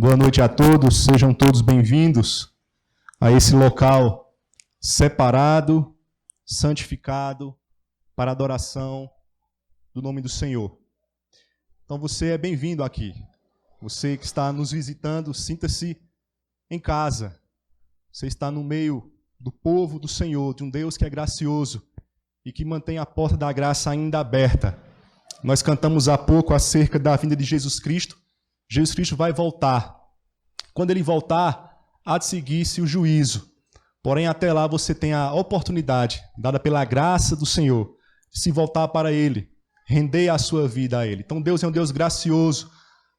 Boa noite a todos, sejam todos bem-vindos a esse local separado, santificado para a adoração do nome do Senhor. Então você é bem-vindo aqui. Você que está nos visitando, sinta-se em casa. Você está no meio do povo do Senhor, de um Deus que é gracioso e que mantém a porta da graça ainda aberta. Nós cantamos há pouco acerca da vinda de Jesus Cristo. Jesus Cristo vai voltar. Quando ele voltar, há de seguir-se o juízo. Porém, até lá você tem a oportunidade, dada pela graça do Senhor, de se voltar para Ele, render a sua vida a Ele. Então Deus é um Deus gracioso,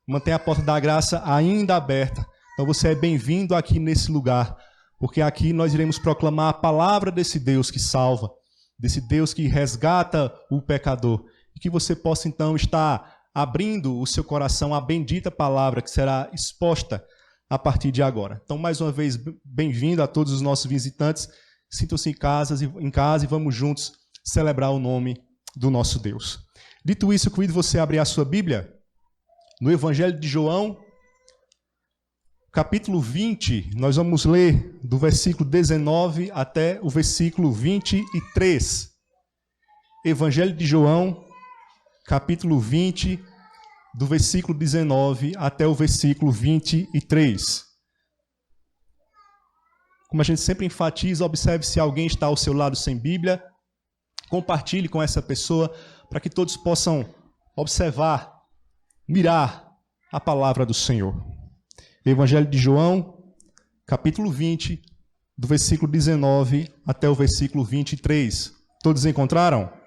mantém a porta da graça ainda aberta. Então você é bem-vindo aqui nesse lugar, porque aqui nós iremos proclamar a palavra desse Deus que salva, desse Deus que resgata o pecador. E que você possa então estar abrindo o seu coração à bendita palavra que será exposta a partir de agora. Então, mais uma vez, bem-vindo a todos os nossos visitantes. Sintam-se em casa e vamos juntos celebrar o nome do nosso Deus. Dito isso, eu convido você a abrir a sua Bíblia no Evangelho de João, capítulo 20. Nós vamos ler do versículo 19 até o versículo 23. Evangelho de João, capítulo 20, do versículo 19 até o versículo 23. Como a gente sempre enfatiza, observe se alguém está ao seu lado sem Bíblia, compartilhe com essa pessoa, para que todos possam observar, mirar a palavra do Senhor. Evangelho de João, capítulo 20, do versículo 19 até o versículo 23. Todos encontraram?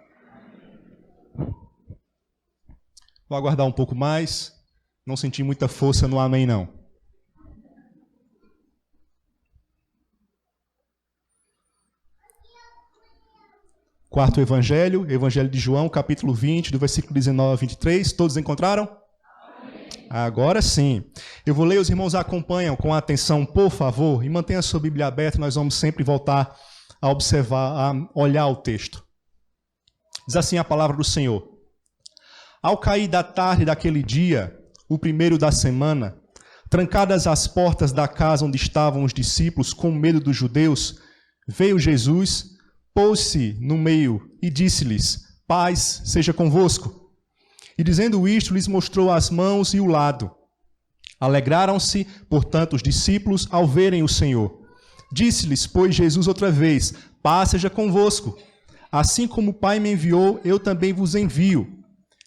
Vou aguardar um pouco mais. Não senti muita força no amém, não. Quarto evangelho, Evangelho de João, capítulo 20, do versículo 19 a 23. Todos encontraram? Amém. Agora sim. Eu vou ler, os irmãos acompanham com atenção, por favor, e mantenha a sua Bíblia aberta, nós vamos sempre voltar a observar, a olhar o texto. Diz assim a palavra do Senhor. Ao cair da tarde daquele dia, o primeiro da semana, trancadas as portas da casa onde estavam os discípulos com medo dos judeus, veio Jesus, pôs-se no meio e disse-lhes, paz seja convosco. E dizendo isto, lhes mostrou as mãos e o lado. Alegraram-se, portanto, os discípulos ao verem o Senhor. Disse-lhes, pois, Jesus outra vez, paz seja convosco. Assim como o Pai me enviou, eu também vos envio.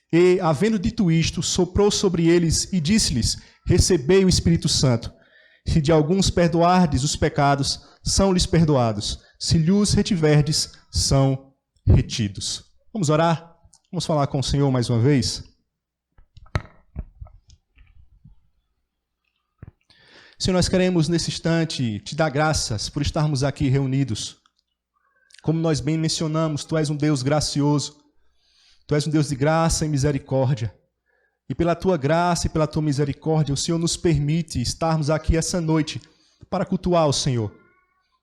E, havendo dito isto, soprou sobre eles e disse-lhes, recebei o Espírito Santo. Se de alguns perdoardes os pecados, são-lhes perdoados. Se lhes retiverdes, são retidos. Vamos orar? Vamos falar com o Senhor mais uma vez? Senhor, nós queremos nesse instante te dar graças por estarmos aqui reunidos. Como nós bem mencionamos, Tu és um Deus gracioso. Tu és um Deus de graça e misericórdia. E pela Tua graça e pela Tua misericórdia, o Senhor nos permite estarmos aqui essa noite para cultuar o Senhor,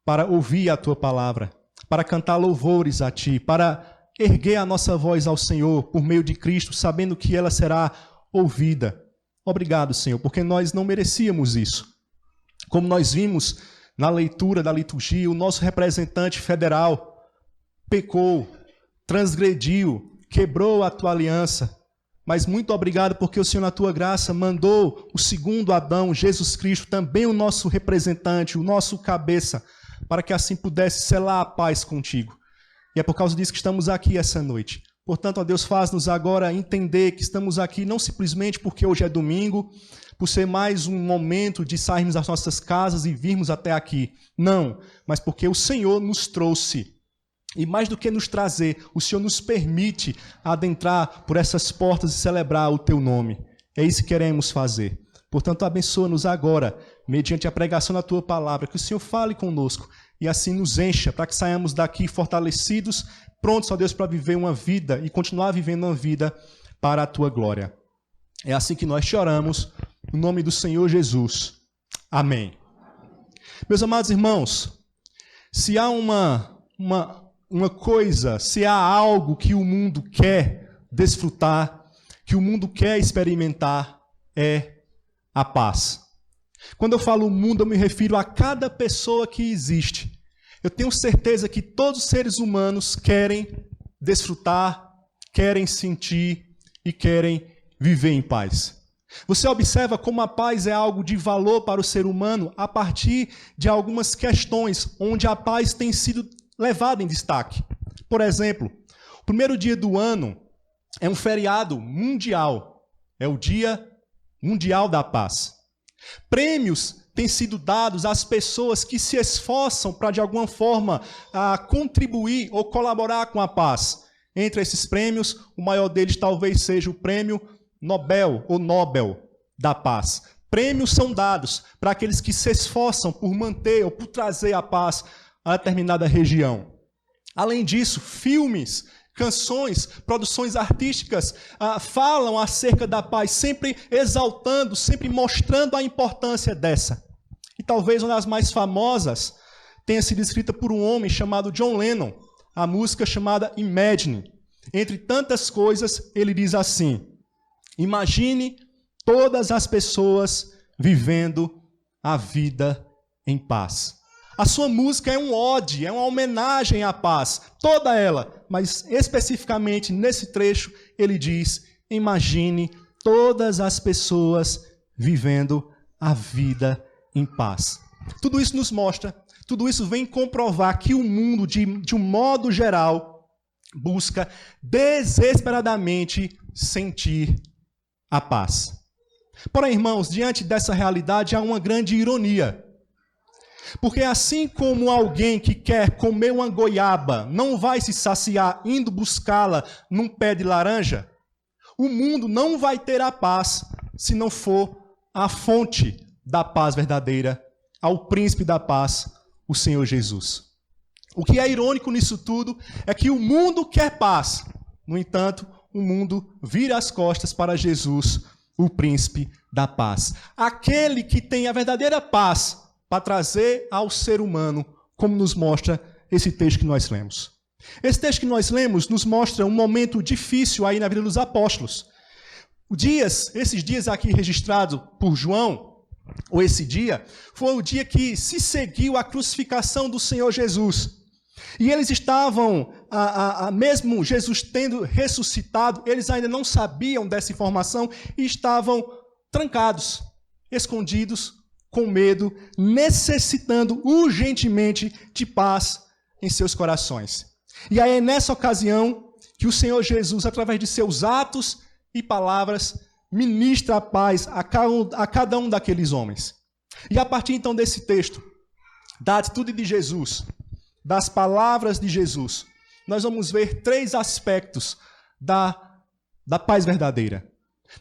para ouvir a Tua palavra, para cantar louvores a Ti, para erguer a nossa voz ao Senhor por meio de Cristo, sabendo que ela será ouvida. Obrigado, Senhor, porque nós não merecíamos isso. Como nós vimos na leitura da liturgia, o nosso representante federal pecou, transgrediu, quebrou a Tua aliança, mas muito obrigado porque o Senhor, na Tua graça, mandou o segundo Adão, Jesus Cristo, também o nosso representante, o nosso cabeça, para que assim pudesse selar a paz contigo. E é por causa disso que estamos aqui essa noite. Portanto, ó Deus, faz-nos agora entender que estamos aqui não simplesmente porque hoje é domingo, por ser mais um momento de sairmos das nossas casas e virmos até aqui. Não, mas porque o Senhor nos trouxe. E mais do que nos trazer, o Senhor nos permite adentrar por essas portas e celebrar o Teu nome. É isso que queremos fazer. Portanto, abençoa-nos agora, mediante a pregação da Tua palavra, que o Senhor fale conosco e assim nos encha, para que saiamos daqui fortalecidos, prontos, ó Deus, para viver uma vida e continuar vivendo uma vida para a Tua glória. É assim que nós te oramos, no nome do Senhor Jesus. Amém. Meus amados irmãos, se há uma coisa, se há algo que o mundo quer desfrutar, que o mundo quer experimentar, é a paz. Quando eu falo mundo, eu me refiro a cada pessoa que existe. Eu tenho certeza que todos os seres humanos querem desfrutar, querem sentir e querem viver em paz. Você observa como a paz é algo de valor para o ser humano a partir de algumas questões onde a paz tem sido levada em destaque. Por exemplo, o primeiro dia do ano é um feriado mundial. É o Dia Mundial da Paz. Prêmios têm sido dados às pessoas que se esforçam para, de alguma forma, contribuir ou colaborar com a paz. Entre esses prêmios, o maior deles talvez seja o Prêmio Nobel ou Nobel da Paz. Prêmios são dados para aqueles que se esforçam por manter ou por trazer a paz a determinada região. Além disso, filmes, canções, produções artísticas falam acerca da paz, sempre exaltando, sempre mostrando a importância dessa. E talvez uma das mais famosas tenha sido escrita por um homem chamado John Lennon, a música chamada Imagine. Entre tantas coisas, ele diz assim: imagine todas as pessoas vivendo a vida em paz. A sua música é um ode, é uma homenagem à paz, toda ela. Mas especificamente nesse trecho ele diz: imagine todas as pessoas vivendo a vida em paz. Tudo isso nos mostra, tudo isso vem comprovar que o mundo, de um modo geral, busca desesperadamente sentir a paz. Porém, irmãos, diante dessa realidade há uma grande ironia. Porque assim como alguém que quer comer uma goiaba não vai se saciar indo buscá-la num pé de laranja, o mundo não vai ter a paz se não for a fonte da paz verdadeira, ao príncipe da paz, o Senhor Jesus. O que é irônico nisso tudo é que o mundo quer paz. No entanto, o mundo vira as costas para Jesus, o príncipe da paz. Aquele que tem a verdadeira paz para trazer ao ser humano, como nos mostra esse texto que nós lemos. Esse texto que nós lemos nos mostra um momento difícil aí na vida dos apóstolos. Esses dias aqui registrados por João, ou esse dia, foi o dia que se seguiu a crucificação do Senhor Jesus. E eles estavam, mesmo Jesus tendo ressuscitado, eles ainda não sabiam dessa informação e estavam trancados, escondidos, com medo, necessitando urgentemente de paz em seus corações. E aí é nessa ocasião que o Senhor Jesus, através de seus atos e palavras, ministra a paz a cada um daqueles homens. E a partir então desse texto, da atitude de Jesus, das palavras de Jesus, nós vamos ver três aspectos da paz verdadeira.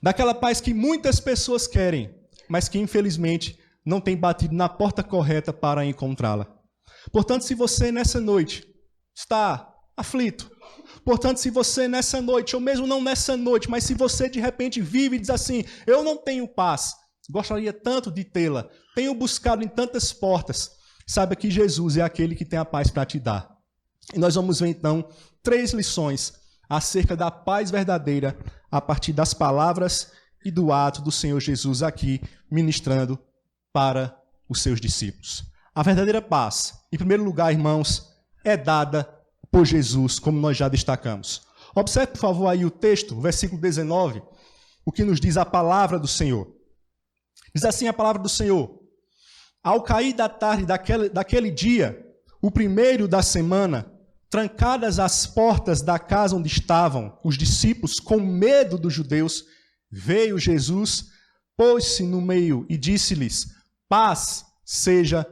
Daquela paz que muitas pessoas querem, mas que infelizmente não tem batido na porta correta para encontrá-la. Portanto, se você nessa noite está aflito, portanto, se você nessa noite, ou mesmo não nessa noite, mas se você de repente vive e diz assim: eu não tenho paz, gostaria tanto de tê-la, tenho buscado em tantas portas, saiba que Jesus é aquele que tem a paz para te dar. E nós vamos ver então três lições acerca da paz verdadeira a partir das palavras e do ato do Senhor Jesus aqui ministrando para os seus discípulos. A verdadeira paz, em primeiro lugar, irmãos, é dada por Jesus, como nós já destacamos. Observe, por favor, aí o texto, versículo 19, o que nos diz a palavra do Senhor. Diz assim a palavra do Senhor: ao cair da tarde daquele dia, o primeiro da semana, trancadas as portas da casa onde estavam os discípulos, com medo dos judeus, veio Jesus, pôs-se no meio e disse-lhes: paz seja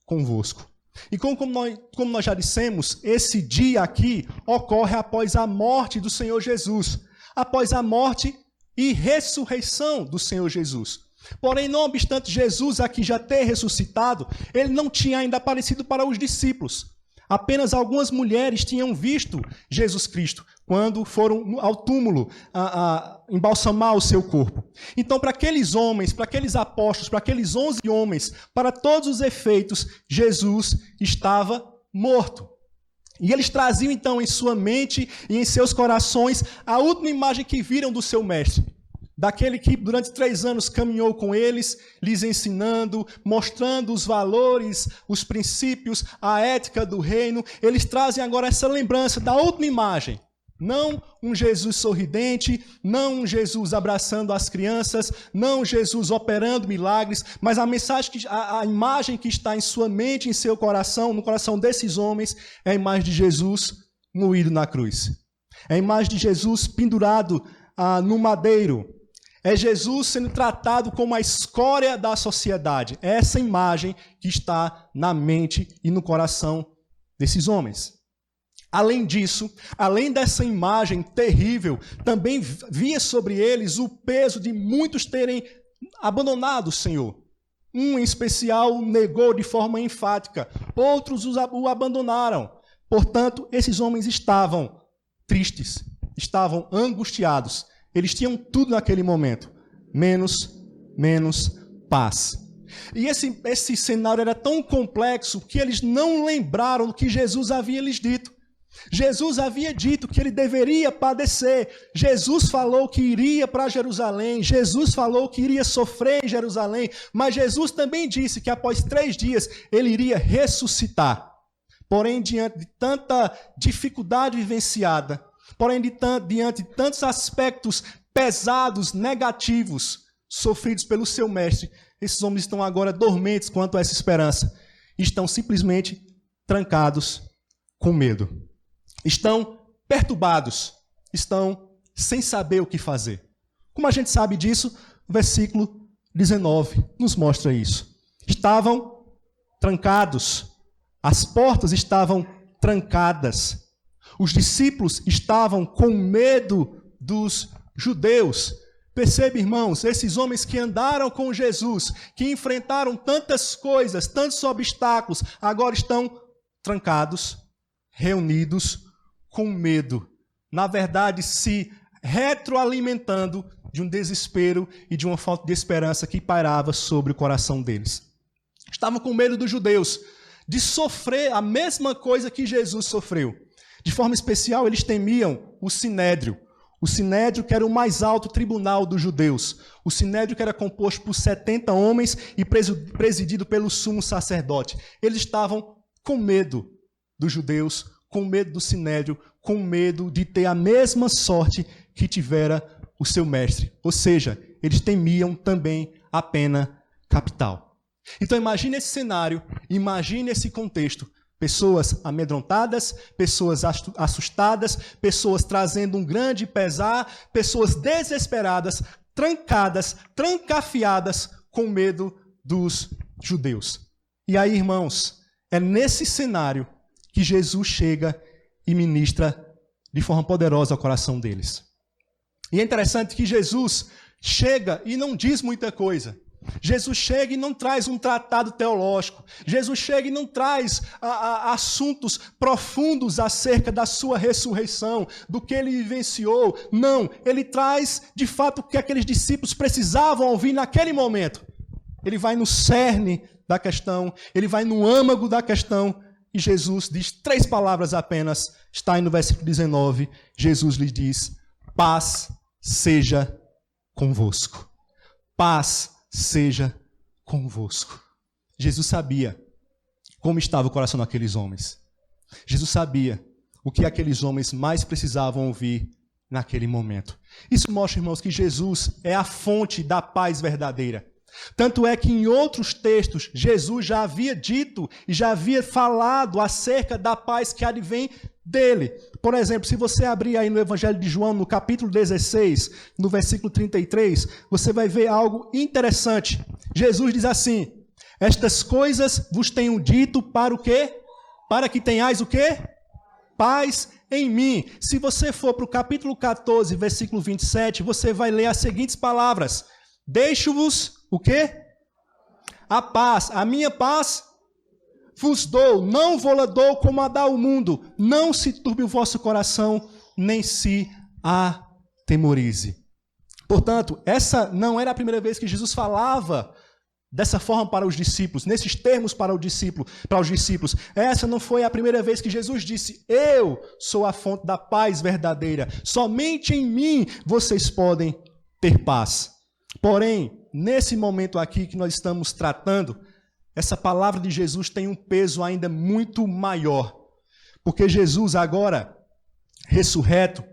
convosco. E como nós já dissemos, esse dia aqui ocorre após a morte do Senhor Jesus, após a morte e ressurreição do Senhor Jesus. Porém, não obstante Jesus aqui já ter ressuscitado, ele não tinha ainda aparecido para os discípulos. Apenas algumas mulheres tinham visto Jesus Cristo quando foram ao túmulo embalsamar o seu corpo. Então, para aqueles homens, para aqueles apóstolos, para aqueles 11 homens, para todos os efeitos, Jesus estava morto. E eles traziam então em sua mente e em seus corações a última imagem que viram do seu mestre, daquele que durante 3 anos caminhou com eles, lhes ensinando, mostrando os valores, os princípios, a ética do reino. Eles trazem agora essa lembrança da última imagem. Não um Jesus sorridente, não um Jesus abraçando as crianças, não Jesus operando milagres, mas a imagem que está em sua mente, em seu coração, no coração desses homens, é a imagem de Jesus moído na cruz. É a imagem de Jesus pendurado no madeiro. É Jesus sendo tratado como a escória da sociedade. É essa imagem que está na mente e no coração desses homens. Além disso, além dessa imagem terrível, também via sobre eles o peso de muitos terem abandonado o Senhor. Um, em especial, o negou de forma enfática. Outros o abandonaram. Portanto, esses homens estavam tristes, estavam angustiados. Eles tinham tudo naquele momento, menos paz. E esse cenário era tão complexo que eles não lembraram do que Jesus havia lhes dito. Jesus havia dito que ele deveria padecer. Jesus falou que iria para Jerusalém. Jesus falou que iria sofrer em Jerusalém. Mas Jesus também disse que após 3 dias ele iria ressuscitar. Porém, diante de tanta dificuldade vivenciada, porém, diante de tantos aspectos pesados, negativos, sofridos pelo seu mestre, esses homens estão agora dormentes quanto a essa esperança. Estão simplesmente trancados com medo. Estão perturbados, estão sem saber o que fazer. Como a gente sabe disso, o versículo 19 nos mostra isso. Estavam trancados, as portas estavam trancadas, os discípulos estavam com medo dos judeus. Percebe, irmãos, esses homens que andaram com Jesus, que enfrentaram tantas coisas, tantos obstáculos, agora estão trancados, reunidos, com medo, na verdade, se retroalimentando de um desespero e de uma falta de esperança que pairava sobre o coração deles. Estavam com medo dos judeus, de sofrer a mesma coisa que Jesus sofreu. De forma especial, eles temiam o Sinédrio. O Sinédrio, que era o mais alto tribunal dos judeus. O Sinédrio, que era composto por 70 homens e presidido pelo sumo sacerdote. Eles estavam com medo dos judeus, com medo do Sinédrio, com medo de ter a mesma sorte que tivera o seu mestre. Ou seja, eles temiam também a pena capital. Então imagine esse cenário, imagine esse contexto. Pessoas amedrontadas, pessoas assustadas, pessoas trazendo um grande pesar, pessoas desesperadas, trancadas, trancafiadas com medo dos judeus. E aí, irmãos, é nesse cenário que Jesus chega e ministra de forma poderosa ao coração deles. E é interessante que Jesus chega e não diz muita coisa. Jesus chega e não traz um tratado teológico. Jesus chega e não traz assuntos profundos acerca da sua ressurreição, do que ele vivenciou. Não, ele traz, de fato, o que aqueles discípulos precisavam ouvir naquele momento. Ele vai no cerne da questão, ele vai no âmago da questão, e Jesus diz 3 palavras apenas, está aí no versículo 19, Jesus lhe diz: paz seja convosco. Paz seja convosco. Jesus sabia como estava o coração daqueles homens. Jesus sabia o que aqueles homens mais precisavam ouvir naquele momento. Isso mostra, irmãos, que Jesus é a fonte da paz verdadeira. Tanto é que em outros textos, Jesus já havia dito e já havia falado acerca da paz que advém dele. Por exemplo, se você abrir aí no Evangelho de João, no capítulo 16, no versículo 33, você vai ver algo interessante. Jesus diz assim: estas coisas vos tenho dito para o quê? Para que tenhais o quê? Paz em mim. Se você for para o capítulo 14, versículo 27, você vai ler as seguintes palavras: deixo-vos o quê? A paz, a minha paz vos dou, não vou-la dou como a dá o mundo. Não se turbe o vosso coração, nem se atemorize. Portanto, essa não era a primeira vez que Jesus falava dessa forma para os discípulos, nesses termos para os discípulos. Essa não foi a primeira vez que Jesus disse: eu sou a fonte da paz verdadeira. Somente em mim vocês podem ter paz. Porém, nesse momento aqui que nós estamos tratando, essa palavra de Jesus tem um peso ainda muito maior. Porque Jesus agora, ressurreto,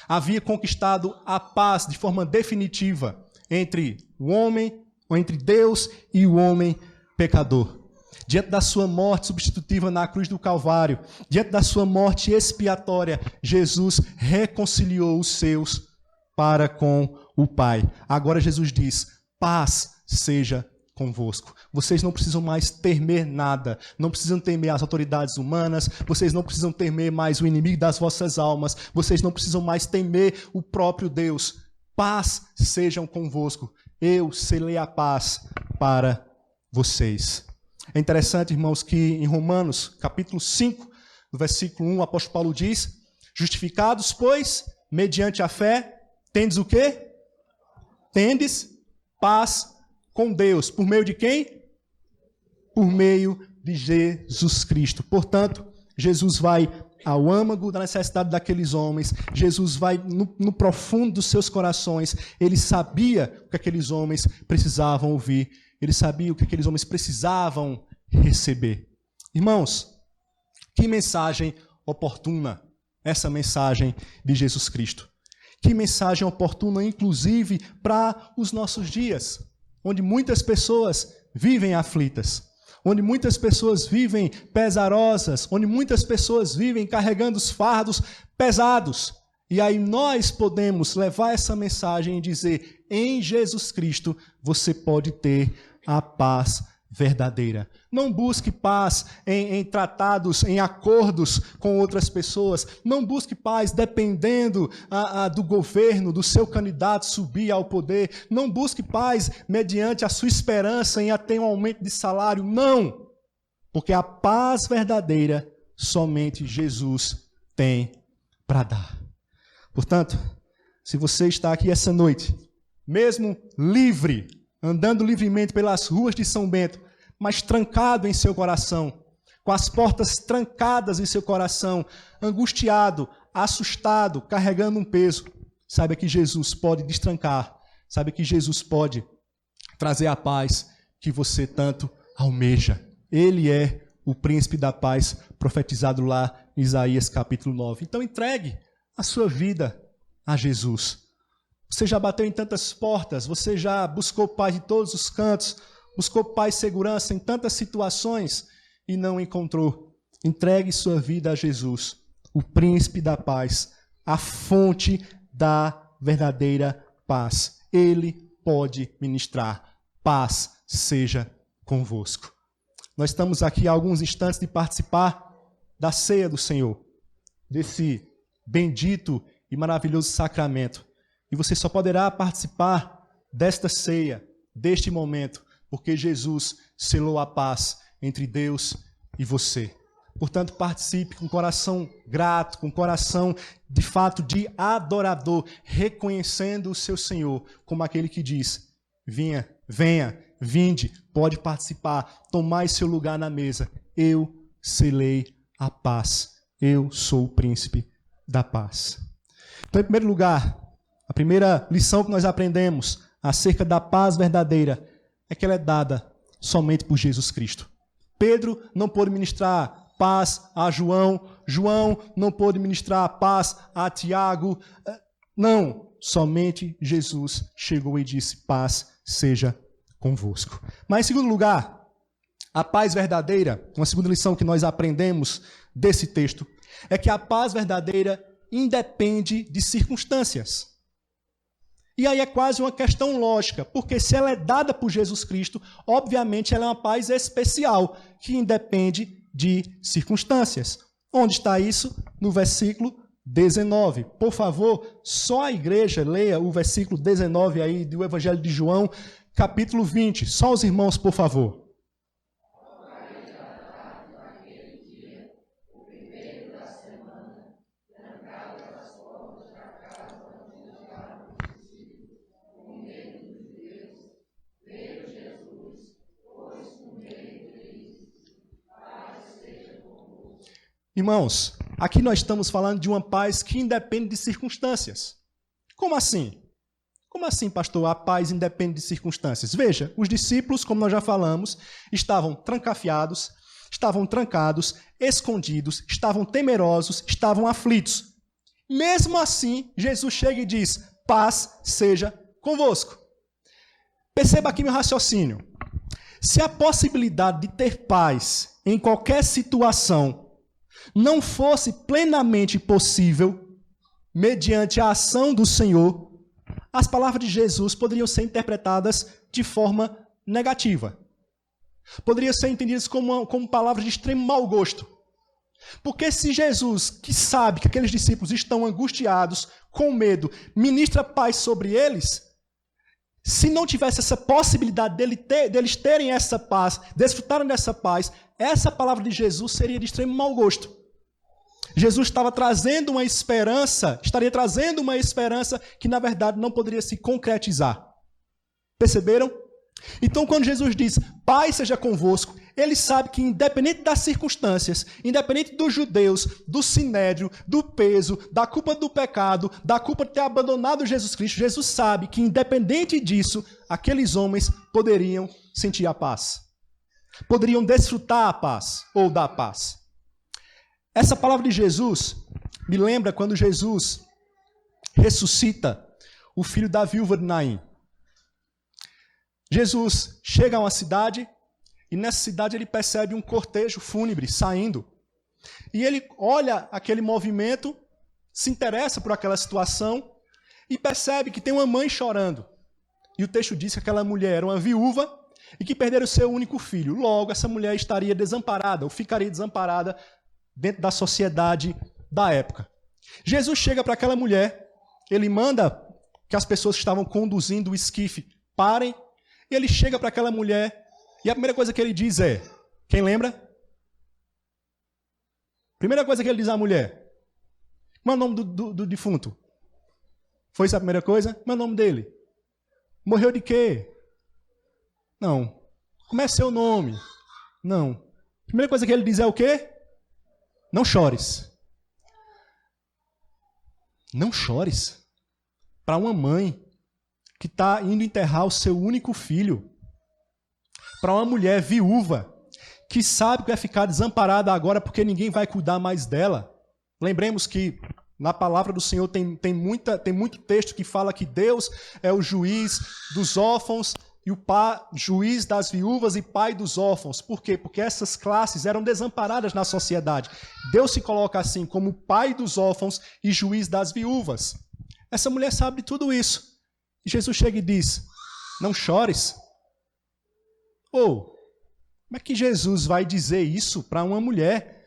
havia conquistado a paz de forma definitiva entre o homem, ou entre Deus e o homem pecador. Diante da sua morte substitutiva na cruz do Calvário, diante da sua morte expiatória, Jesus reconciliou os seus para com o Pai. Agora Jesus diz: paz seja convosco. Vocês não precisam mais temer nada, não precisam temer as autoridades humanas, vocês não precisam temer mais o inimigo das vossas almas, vocês não precisam mais temer o próprio Deus. Paz sejam convosco. Eu selei a paz para vocês. É interessante, irmãos, que em Romanos, capítulo 5, no versículo 1, o apóstolo Paulo diz: justificados, pois, mediante a fé, tendes o quê? Tendes paz com Deus. Por meio de quem? Por meio de Jesus Cristo. Portanto, Jesus vai ao âmago da necessidade daqueles homens. Jesus vai no profundo dos seus corações. Ele sabia o que aqueles homens precisavam ouvir. Ele sabia o que aqueles homens precisavam receber. Irmãos, que mensagem oportuna essa mensagem de Jesus Cristo. Que mensagem oportuna, inclusive, para os nossos dias, onde muitas pessoas vivem aflitas, onde muitas pessoas vivem pesarosas, onde muitas pessoas vivem carregando os fardos pesados. E aí nós podemos levar essa mensagem e dizer: em Jesus Cristo você pode ter a paz verdadeira. Não busque paz em tratados, em acordos com outras pessoas. Não busque paz dependendo do governo, do seu candidato subir ao poder. Não busque paz mediante a sua esperança em ter um aumento de salário. Não! Porque a paz verdadeira somente Jesus tem para dar. Portanto, se você está aqui essa noite, mesmo livre, andando livremente pelas ruas de São Bento, mas trancado em seu coração, com as portas trancadas em seu coração, angustiado, assustado, carregando um peso, saiba que Jesus pode destrancar, saiba que Jesus pode trazer a paz que você tanto almeja. Ele é o príncipe da paz, profetizado lá em Isaías capítulo 9. Então entregue a sua vida a Jesus. Você já bateu em tantas portas, você já buscou paz de todos os cantos, buscou paz e segurança em tantas situações e não encontrou. Entregue sua vida a Jesus, o príncipe da paz, a fonte da verdadeira paz. Ele pode ministrar. Paz seja convosco. Nós estamos aqui há alguns instantes de participar da ceia do Senhor, desse bendito e maravilhoso sacramento. E você só poderá participar desta ceia, deste momento, porque Jesus selou a paz entre Deus e você. Portanto, participe com coração grato, com coração de fato de adorador, reconhecendo o seu Senhor como aquele que diz: venha, vinde, pode participar, tomai seu lugar na mesa. Eu selei a paz. Eu sou o príncipe da paz. Então, em primeiro lugar, a primeira lição que nós aprendemos acerca da paz verdadeira é que ela é dada somente por Jesus Cristo. Pedro não pôde ministrar paz a João, João não pôde ministrar paz a Tiago. Não, somente Jesus chegou e disse: paz seja convosco. Mas, em segundo lugar, a paz verdadeira, uma segunda lição que nós aprendemos desse texto, é que a paz verdadeira independe de circunstâncias. E aí é quase uma questão lógica, porque se ela é dada por Jesus Cristo, obviamente ela é uma paz especial, que independe de circunstâncias. Onde está isso? No versículo 19. Por favor, só a igreja leia o versículo 19 aí do Evangelho de João, capítulo 20. Só os irmãos, por favor. Irmãos, aqui nós estamos falando de uma paz que independe de circunstâncias. Como assim? Como assim, pastor? A paz independe de circunstâncias. Veja, os discípulos, como nós já falamos, estavam trancafiados, estavam trancados, escondidos, estavam temerosos, estavam aflitos. Mesmo assim, Jesus chega e diz: paz seja convosco. Perceba aqui meu raciocínio. Se a possibilidade de ter paz em qualquer situação não fosse plenamente possível, mediante a ação do Senhor, as palavras de Jesus poderiam ser interpretadas de forma negativa. Poderiam ser entendidas como palavras de extremo mau gosto. Porque se Jesus, que sabe que aqueles discípulos estão angustiados, com medo, ministra paz sobre eles, se não tivesse essa possibilidade deles terem essa paz, desfrutarem dessa paz, essa palavra de Jesus seria de extremo mau gosto. Jesus estaria trazendo uma esperança que na verdade não poderia se concretizar. Perceberam? Então quando Jesus diz, paz seja convosco, ele sabe que independente das circunstâncias, independente dos judeus, do sinédrio, do peso, da culpa do pecado, da culpa de ter abandonado Jesus Cristo, Jesus sabe que independente disso, aqueles homens poderiam sentir a paz. Poderiam desfrutar a paz ou da paz. Essa palavra de Jesus me lembra quando Jesus ressuscita o filho da viúva de Naim. Jesus chega a uma cidade e nessa cidade ele percebe um cortejo fúnebre saindo. E ele olha aquele movimento, se interessa por aquela situação e percebe que tem uma mãe chorando. E o texto diz que aquela mulher era uma viúva e que perdera o seu único filho. Logo, essa mulher estaria desamparada ou ficaria desamparada dentro da sociedade da época. Jesus chega para aquela mulher, ele manda que as pessoas que estavam conduzindo o esquife parem, e ele chega para aquela mulher, e a primeira coisa que ele diz é, quem lembra? Primeira coisa que ele diz à mulher, qual é o nome do defunto? Foi isso a primeira coisa? Qual é o nome dele? Morreu de quê? Não. Como é seu nome? Não. Primeira coisa que ele diz é o quê? Não chores. Não chores. Para uma mãe que está indo enterrar o seu único filho. Para uma mulher viúva que sabe que vai ficar desamparada agora porque ninguém vai cuidar mais dela. Lembremos que na palavra do Senhor tem muito texto que fala que Deus é o juiz dos órfãos e o juiz das viúvas e pai dos órfãos. Por quê? Porque essas classes eram desamparadas na sociedade. Deus se coloca assim como pai dos órfãos e juiz das viúvas. Essa mulher sabe de tudo isso. E Jesus chega e diz, não chores. Como é que Jesus vai dizer isso para uma mulher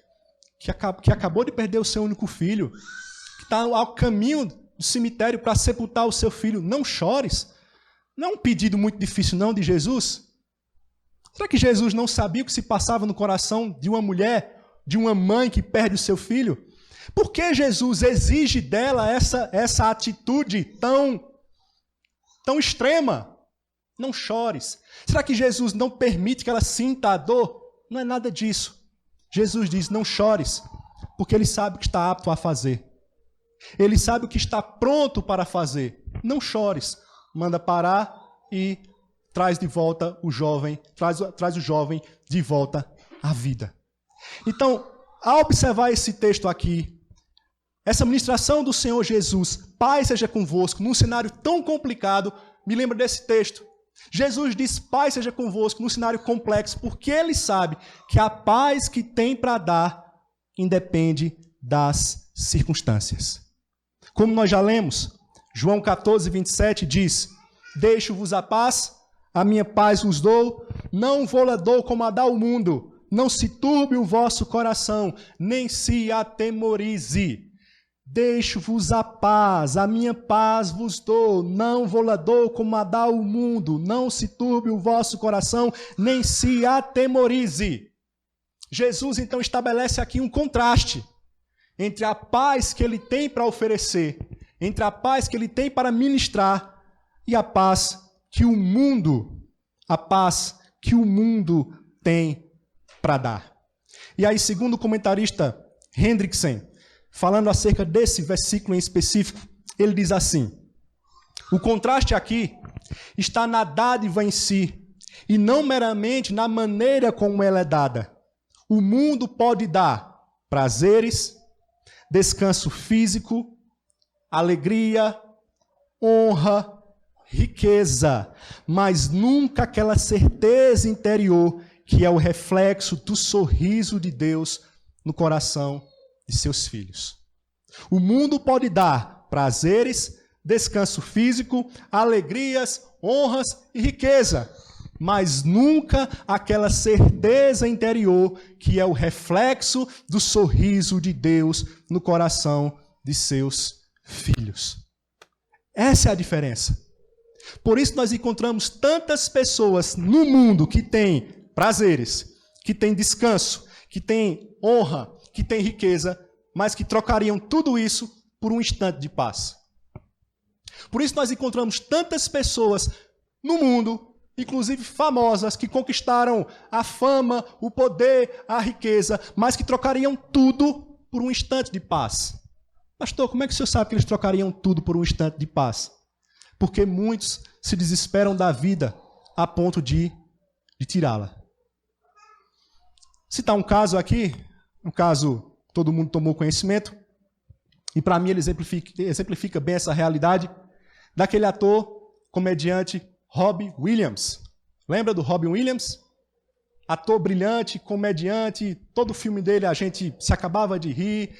que acabou de perder o seu único filho, que está ao caminho do cemitério para sepultar o seu filho? Não chores. Não é um pedido muito difícil, não, de Jesus? Será que Jesus não sabia o que se passava no coração de uma mulher, de uma mãe que perde o seu filho? Por que Jesus exige dela essa atitude tão extrema? Não chores. Será que Jesus não permite que ela sinta a dor? Não é nada disso. Jesus diz, não chores, porque ele sabe o que está apto a fazer. Ele sabe o que está pronto para fazer. Não chores. Manda parar e traz de volta o jovem, traz o jovem de volta à vida. Então, ao observar esse texto aqui, essa ministração do Senhor Jesus, paz seja convosco, num cenário tão complicado, me lembra desse texto. Jesus diz, paz seja convosco, num cenário complexo, porque ele sabe que a paz que tem para dar independe das circunstâncias. Como nós já lemos, João 14, 27 diz, deixo-vos a paz, a minha paz vos dou, não vou-la dou como a dá o mundo, não se turbe o vosso coração, nem se atemorize. Deixo-vos a paz, a minha paz vos dou, não vou-la dou como a dá o mundo, não se turbe o vosso coração, nem se atemorize. Jesus então estabelece aqui um contraste entre a paz que ele tem para oferecer, entre a paz que ele tem para ministrar e a paz que o mundo tem para dar. E aí, segundo o comentarista Hendrickson, falando acerca desse versículo em específico, ele diz assim, O contraste aqui está na dádiva em si, e não meramente na maneira como ela é dada. O mundo pode dar prazeres, descanso físico, alegria, honra, riqueza, mas nunca aquela certeza interior que é o reflexo do sorriso de Deus no coração de seus filhos. O mundo pode dar prazeres, descanso físico, alegrias, honras e riqueza, mas nunca aquela certeza interior que é o reflexo do sorriso de Deus no coração de seus filhos. Essa é a diferença. Por isso nós encontramos tantas pessoas no mundo que têm prazeres, que têm descanso, que têm honra, que têm riqueza, mas que trocariam tudo isso por um instante de paz. Por isso nós encontramos tantas pessoas no mundo, inclusive famosas, que conquistaram a fama, o poder, a riqueza, mas que trocariam tudo por um instante de paz. Pastor, como é que o senhor sabe que eles trocariam tudo por um instante de paz? Porque muitos se desesperam da vida a ponto de tirá-la. Citar um caso aqui, um caso que todo mundo tomou conhecimento, e para mim ele exemplifica bem essa realidade, daquele ator, comediante Robin Williams. Lembra do Robin Williams? Ator brilhante, comediante, todo o filme dele a gente se acabava de rir,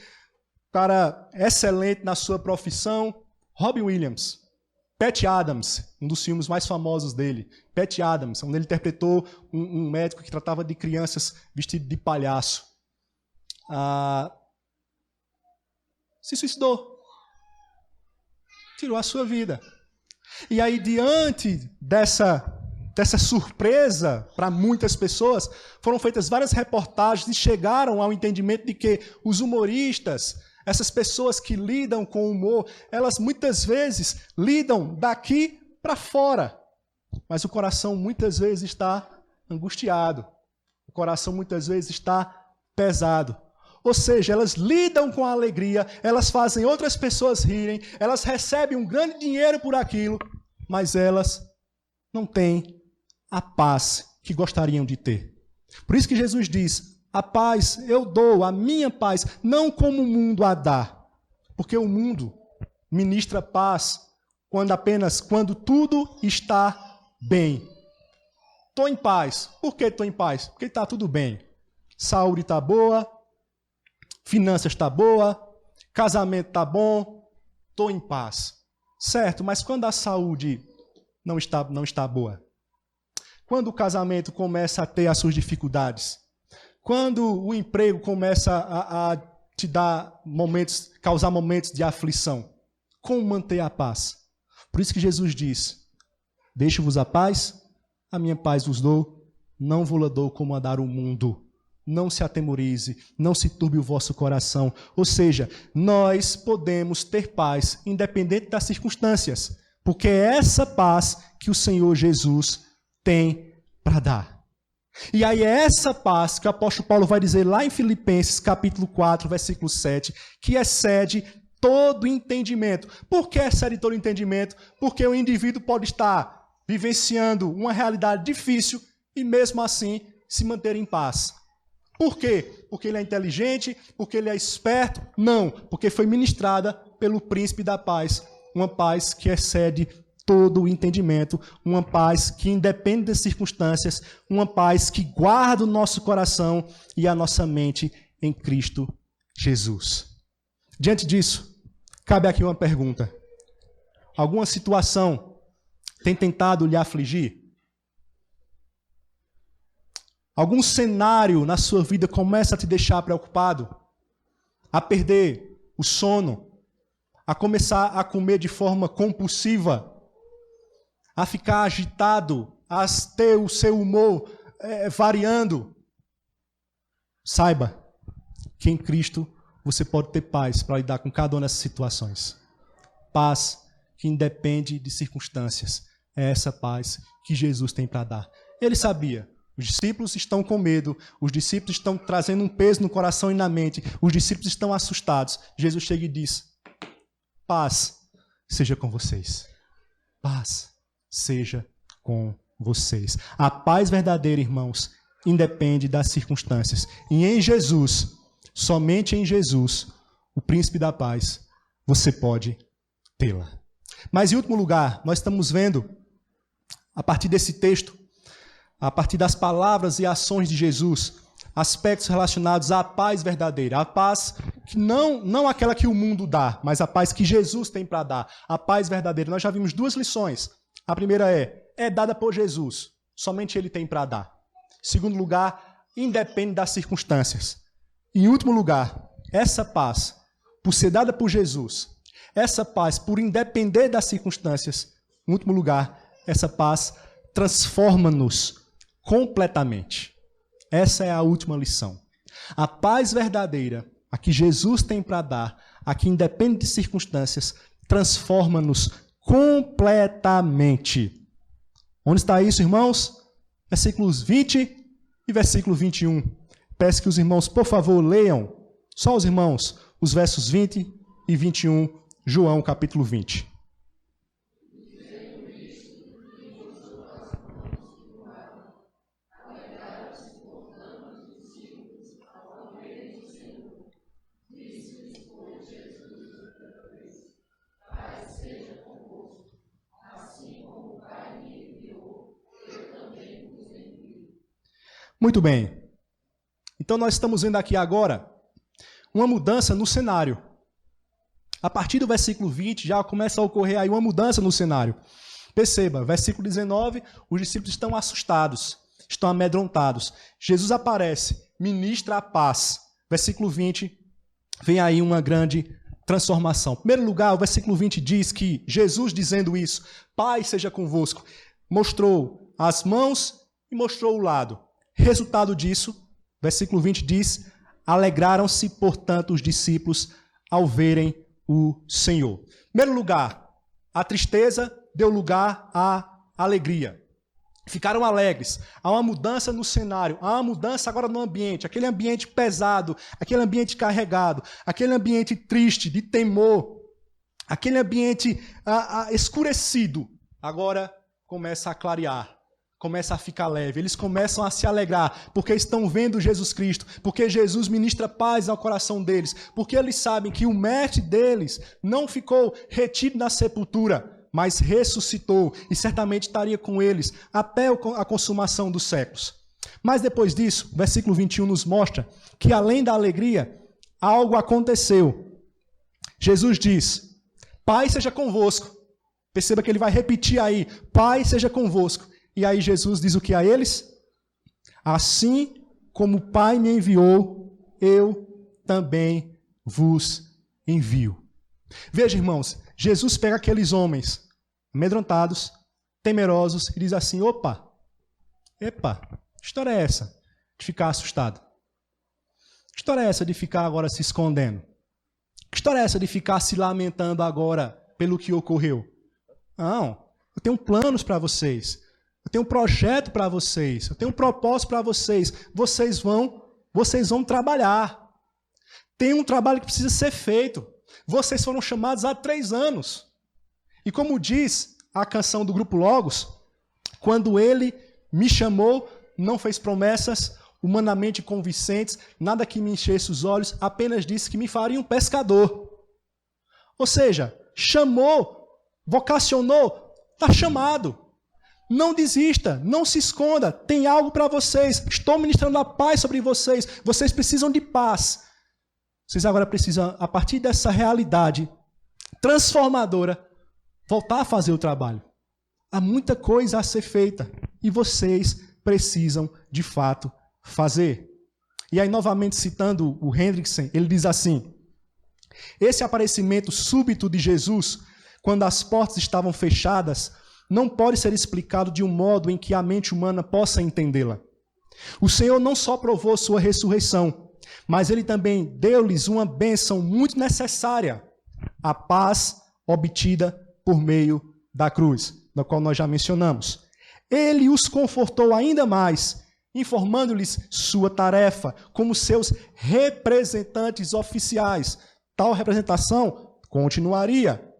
cara excelente na sua profissão. Robin Williams. Patch Adams, um dos filmes mais famosos dele. Patch Adams, onde ele interpretou um médico que tratava de crianças vestido de palhaço. Se suicidou. Tirou a sua vida. E aí, diante dessa surpresa para muitas pessoas, foram feitas várias reportagens e chegaram ao entendimento de que os humoristas, essas pessoas que lidam com o humor, elas muitas vezes lidam daqui para fora. Mas o coração muitas vezes está angustiado. O coração muitas vezes está pesado. Ou seja, elas lidam com a alegria, elas fazem outras pessoas rirem, elas recebem um grande dinheiro por aquilo, mas elas não têm a paz que gostariam de ter. Por isso que Jesus diz: a paz eu dou, a minha paz, não como o mundo a dá. Porque o mundo ministra paz quando tudo está bem. Estou em paz. Por que estou em paz? Porque está tudo bem. Saúde está boa, finanças está boa, casamento está bom, estou em paz. Certo, mas quando a saúde não está boa? Quando o casamento começa a ter as suas dificuldades? Quando o emprego começa a te dar causar momentos de aflição? Como manter a paz? Por isso que Jesus diz: deixo-vos a paz, a minha paz vos dou, não vou-la dou como a dar o mundo. Não se atemorize, não se turbe o vosso coração. Ou seja, nós podemos ter paz, independente das circunstâncias, porque é essa paz que o Senhor Jesus tem para dar. E aí é essa paz que o apóstolo Paulo vai dizer lá em Filipenses, capítulo 4, versículo 7, que excede todo entendimento. Por que excede todo entendimento? Porque o indivíduo pode estar vivenciando uma realidade difícil e mesmo assim se manter em paz. Por quê? Porque ele é inteligente? Porque ele é esperto? Não, porque foi ministrada pelo príncipe da paz. Uma paz que excede todo o entendimento, uma paz que independe das circunstâncias, uma paz que guarda o nosso coração e a nossa mente em Cristo Jesus. Diante disso, cabe aqui uma pergunta. Alguma situação tem tentado lhe afligir? Algum cenário na sua vida começa a te deixar preocupado? A perder o sono? A começar a comer de forma compulsiva? A ficar agitado? A ter o seu humor variando? Saiba que em Cristo você pode ter paz para lidar com cada uma dessas situações. Paz que independe de circunstâncias. É essa paz que Jesus tem para dar. Ele sabia. Os discípulos estão com medo, os discípulos estão trazendo um peso no coração e na mente, os discípulos estão assustados. Jesus chega e diz: paz seja com vocês. paz seja com vocês. A paz verdadeira, irmãos, independe das circunstâncias. E em Jesus, somente em Jesus, o príncipe da paz, você pode tê-la. Mas em último lugar, nós estamos vendo, a partir desse texto, a partir das palavras e ações de Jesus, aspectos relacionados à paz verdadeira, a paz que não aquela que o mundo dá, mas a paz que Jesus tem para dar, a paz verdadeira. Nós já vimos duas lições. A primeira é dada por Jesus, somente Ele tem para dar. Em segundo lugar, independe das circunstâncias. Em último lugar, essa paz, por ser dada por Jesus, essa paz, por independer das circunstâncias, em último lugar, essa paz transforma-nos completamente. Essa é a última lição. A paz verdadeira, a que Jesus tem para dar, a que independe de circunstâncias, transforma-nos completamente. Onde está isso, irmãos? Versículos 20 e versículo 21. Peço que os irmãos, por favor, leiam, só os irmãos, os versos 20 e 21, João capítulo 20. Muito bem. Então nós estamos vendo aqui agora uma mudança no cenário. A partir do versículo 20 já começa a ocorrer aí uma mudança no cenário. Perceba, versículo 19, os discípulos estão assustados, estão amedrontados. Jesus aparece, ministra a paz. Versículo 20, vem aí uma grande transformação. Em primeiro lugar, o versículo 20 diz que Jesus dizendo isso, paz seja convosco, mostrou as mãos e mostrou o lado. Resultado disso, versículo 20 diz, alegraram-se, portanto, os discípulos ao verem o Senhor. Em primeiro lugar, a tristeza deu lugar à alegria. Ficaram alegres. Há uma mudança no cenário, há uma mudança agora no ambiente, aquele ambiente pesado, aquele ambiente carregado, aquele ambiente triste, de temor, aquele ambiente escurecido, agora começa a clarear. Começa a ficar leve, eles começam a se alegrar, porque estão vendo Jesus Cristo, porque Jesus ministra paz ao coração deles, porque eles sabem que o mestre deles não ficou retido na sepultura, mas ressuscitou e certamente estaria com eles até a consumação dos séculos. Mas depois disso, o versículo 21 nos mostra que além da alegria, algo aconteceu. Jesus diz, paz seja convosco. Perceba que ele vai repetir aí, paz seja convosco. E aí Jesus diz o que a eles? Assim como o Pai me enviou, eu também vos envio. Veja, irmãos, Jesus pega aqueles homens amedrontados, temerosos, e diz assim, epa, que história é essa de ficar assustado? Que história é essa de ficar agora se escondendo? Que história é essa de ficar se lamentando agora pelo que ocorreu? Não, eu tenho planos para vocês. Eu tenho um projeto para vocês, eu tenho um propósito para vocês. Vocês vão trabalhar. Tem um trabalho que precisa ser feito. Vocês foram chamados há 3 anos. E como diz a canção do Grupo Logos, quando ele me chamou, não fez promessas humanamente convincentes, nada que me enchesse os olhos, apenas disse que me faria um pescador. Ou seja, chamou, vocacionou, está chamado. Não desista, não se esconda, tem algo para vocês. Estou ministrando a paz sobre vocês. Vocês precisam de paz. Vocês agora precisam, a partir dessa realidade transformadora, voltar a fazer o trabalho. Há muita coisa a ser feita e vocês precisam, de fato, fazer. E aí, novamente citando o Hendrickson, ele diz assim, esse aparecimento súbito de Jesus, quando as portas estavam fechadas, não pode ser explicado de um modo em que a mente humana possa entendê-la. O Senhor não só provou sua ressurreição, mas ele também deu-lhes uma bênção muito necessária, a paz obtida por meio da cruz, da qual nós já mencionamos. Ele os confortou ainda mais, informando-lhes sua tarefa como seus representantes oficiais. Tal representação continuaria.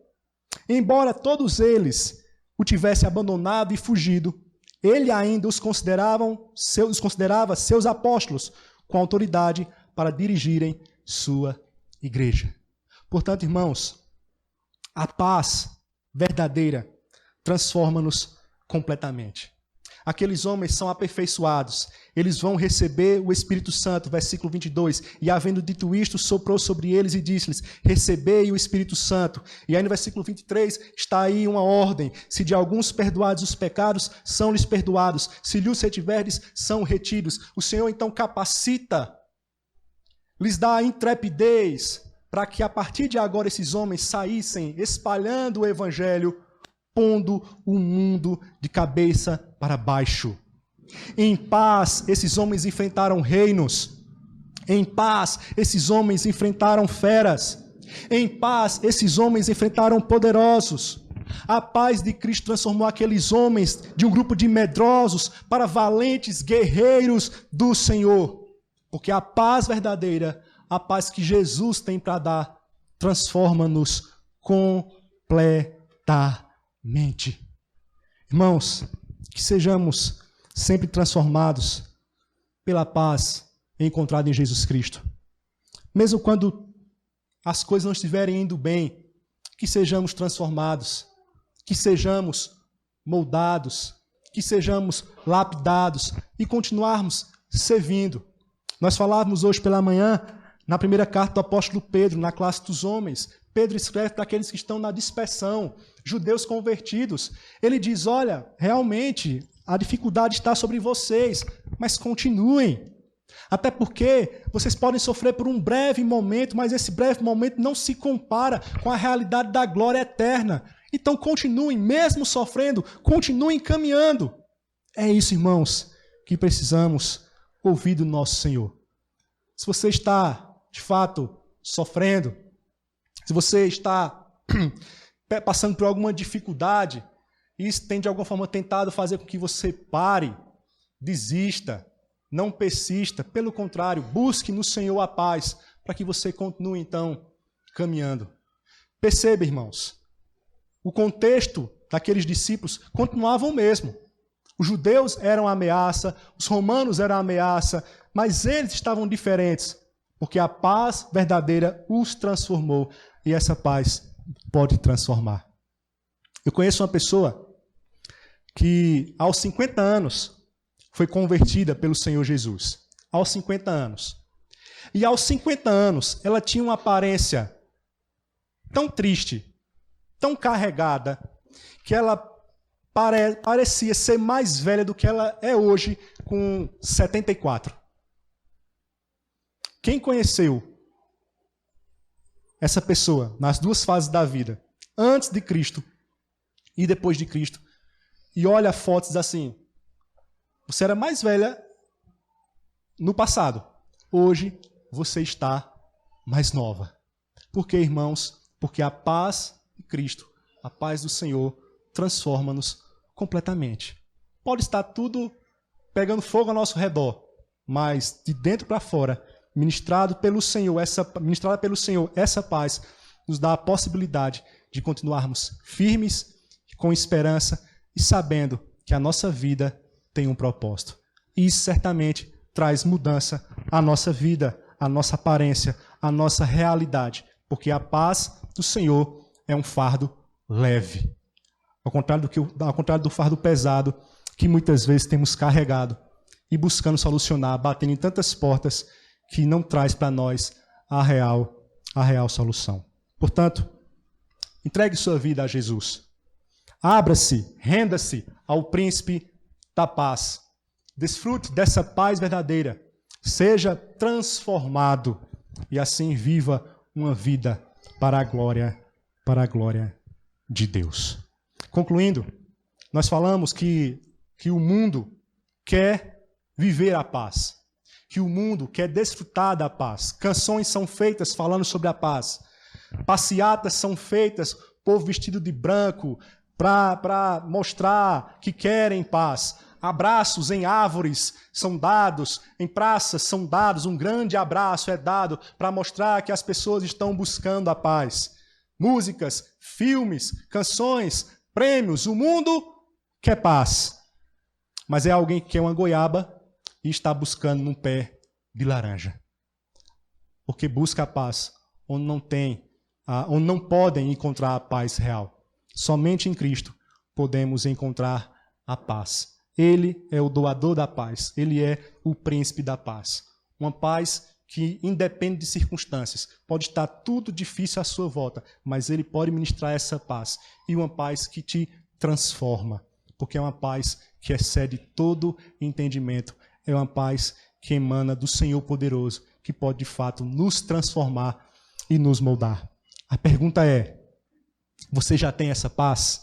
Embora todos eles o tivesse abandonado e fugido, ele ainda os considerava seus apóstolos com autoridade para dirigirem sua igreja. Portanto, irmãos, a paz verdadeira transforma-nos completamente. Aqueles homens são aperfeiçoados, eles vão receber o Espírito Santo, versículo 22, e havendo dito isto, soprou sobre eles e disse-lhes, recebei o Espírito Santo. E aí no versículo 23 está aí uma ordem, se de alguns perdoados os pecados, são-lhes perdoados, se lhes retiverdes, são retidos. O Senhor então capacita, lhes dá a intrepidez, para que a partir de agora esses homens saíssem espalhando o Evangelho, pondo o mundo de cabeça para baixo. Em paz, esses homens enfrentaram reinos. Em paz, esses homens enfrentaram feras. Em paz, esses homens enfrentaram poderosos. A paz de Cristo transformou aqueles homens de um grupo de medrosos para valentes guerreiros do Senhor. Porque a paz verdadeira, a paz que Jesus tem para dar, transforma-nos completamente. Irmãos, que sejamos sempre transformados pela paz encontrada em Jesus Cristo. Mesmo quando as coisas não estiverem indo bem, que sejamos transformados, que sejamos moldados, que sejamos lapidados e continuarmos servindo. Nós falávamos hoje pela manhã, na primeira carta do apóstolo Pedro, na classe dos homens. Pedro escreve para aqueles que estão na dispersão, judeus convertidos. Ele diz, olha, realmente a dificuldade está sobre vocês, mas continuem. Até porque vocês podem sofrer por um breve momento, mas esse breve momento não se compara com a realidade da glória eterna. Então continuem, mesmo sofrendo, continuem caminhando. É isso, irmãos, que precisamos ouvir do nosso Senhor. Se você está, de fato, sofrendo, se você está passando por alguma dificuldade, e isso tem de alguma forma tentado fazer com que você pare, desista, não persista, pelo contrário, busque no Senhor a paz, para que você continue então caminhando. Perceba, irmãos, o contexto daqueles discípulos continuava o mesmo. Os judeus eram a ameaça, os romanos eram a ameaça, mas eles estavam diferentes, porque a paz verdadeira os transformou, e essa paz pode transformar. Eu conheço uma pessoa que aos 50 anos foi convertida pelo Senhor Jesus. Aos 50 anos. E aos 50 anos ela tinha uma aparência tão triste, tão carregada, que ela parecia ser mais velha do que ela é hoje, com 74. Quem conheceu essa pessoa nas duas fases da vida, antes de Cristo e depois de Cristo, e olha fotos assim, você era mais velha no passado, hoje você está mais nova. Por quê, irmãos? Porque a paz de Cristo, a paz do Senhor, transforma-nos completamente. Pode estar tudo pegando fogo ao nosso redor, mas de dentro para fora, ministrada pelo Senhor, essa paz nos dá a possibilidade de continuarmos firmes, com esperança e sabendo que a nossa vida tem um propósito. E isso certamente traz mudança à nossa vida, à nossa aparência, à nossa realidade, porque a paz do Senhor é um fardo leve, ao contrário do fardo pesado que muitas vezes temos carregado e buscando solucionar, batendo em tantas portas que não traz para nós a real solução. Portanto, entregue sua vida a Jesus. Abra-se, renda-se ao príncipe da paz. Desfrute dessa paz verdadeira. Seja transformado e assim viva uma vida para a glória de Deus. Concluindo, nós falamos que o mundo quer viver a paz. Que o mundo quer desfrutar da paz. Canções são feitas falando sobre a paz. Passeatas são feitas, povo vestido de branco, para mostrar que querem paz. Abraços em árvores são dados, em praças são dados, um grande abraço é dado para mostrar que as pessoas estão buscando a paz. Músicas, filmes, canções prêmios. O mundo quer paz. Mas é alguém que quer uma goiaba e está buscando num pé de laranja. Porque busca a paz onde não podem encontrar a paz real. Somente em Cristo podemos encontrar a paz. Ele é o doador da paz. Ele é o príncipe da paz. Uma paz que independe de circunstâncias. Pode estar tudo difícil à sua volta, mas ele pode ministrar essa paz. E uma paz que te transforma. Porque é uma paz que excede todo entendimento. É uma paz que emana do Senhor poderoso, que pode de fato nos transformar e nos moldar. A pergunta é: você já tem essa paz?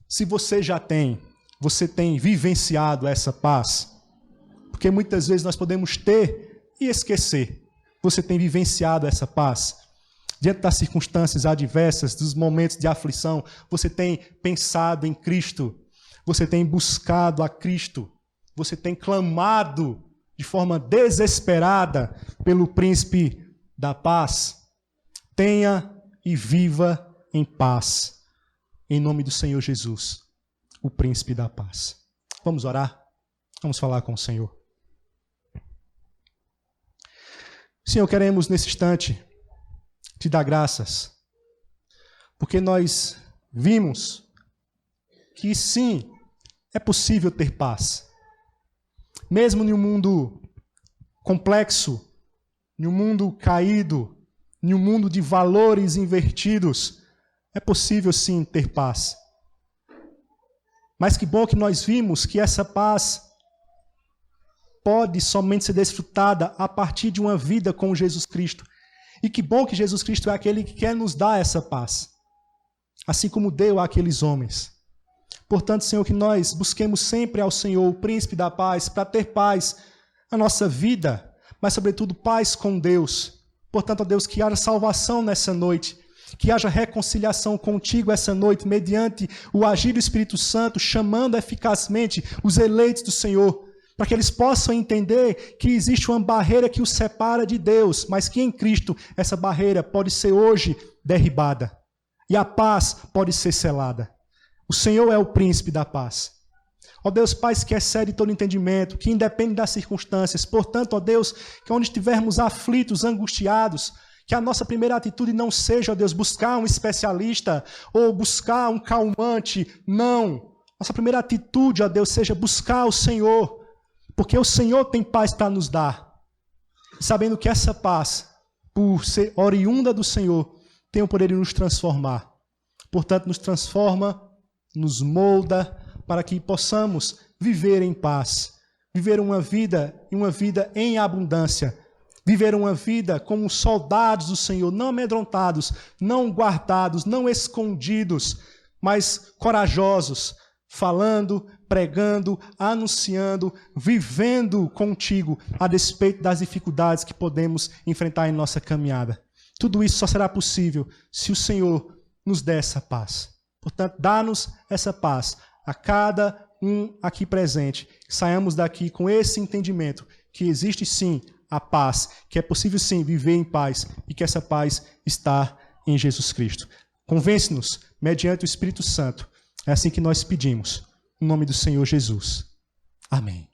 Se você já tem, você tem vivenciado essa paz? Porque muitas vezes nós podemos ter e esquecer. Você tem vivenciado essa paz? Diante das circunstâncias adversas, dos momentos de aflição, você tem pensado em Cristo? Você tem buscado a Cristo? Você tem clamado de forma desesperada pelo príncipe da paz? Tenha e viva em paz, em nome do Senhor Jesus, o príncipe da paz. Vamos orar? Vamos falar com o Senhor. Senhor, queremos nesse instante te dar graças, porque nós vimos que sim, é possível ter paz. Mesmo em um mundo complexo, em um mundo caído, em um mundo de valores invertidos, é possível sim ter paz. Mas que bom que nós vimos que essa paz pode somente ser desfrutada a partir de uma vida com Jesus Cristo. E que bom que Jesus Cristo é aquele que quer nos dar essa paz, assim como deu àqueles homens. Portanto, Senhor, que nós busquemos sempre ao Senhor, o príncipe da paz, para ter paz na nossa vida, mas sobretudo paz com Deus. Portanto, ó Deus, que haja salvação nessa noite, que haja reconciliação contigo essa noite, mediante o agir do Espírito Santo, chamando eficazmente os eleitos do Senhor, para que eles possam entender que existe uma barreira que os separa de Deus, mas que em Cristo essa barreira pode ser hoje derribada e a paz pode ser selada. O Senhor é o príncipe da paz. Ó Deus, paz que excede todo entendimento, que independe das circunstâncias. Portanto, ó Deus, que onde estivermos aflitos, angustiados, que a nossa primeira atitude não seja, ó Deus, buscar um especialista ou buscar um calmante. Não. Nossa primeira atitude, ó Deus, seja buscar o Senhor, porque o Senhor tem paz para nos dar. Sabendo que essa paz, por ser oriunda do Senhor, tem o poder de nos transformar. Portanto, nos transforma, nos molda, para que possamos viver em paz. Viver uma vida em abundância. Viver uma vida como soldados do Senhor, não amedrontados, não guardados, não escondidos, mas corajosos, falando, pregando, anunciando, vivendo contigo, a despeito das dificuldades que podemos enfrentar em nossa caminhada. Tudo isso só será possível se o Senhor nos der essa paz. Portanto, dá-nos essa paz a cada um aqui presente. Saiamos daqui com esse entendimento que existe sim a paz, que é possível sim viver em paz e que essa paz está em Jesus Cristo. Convence-nos mediante o Espírito Santo. É assim que nós pedimos, em nome do Senhor Jesus. Amém.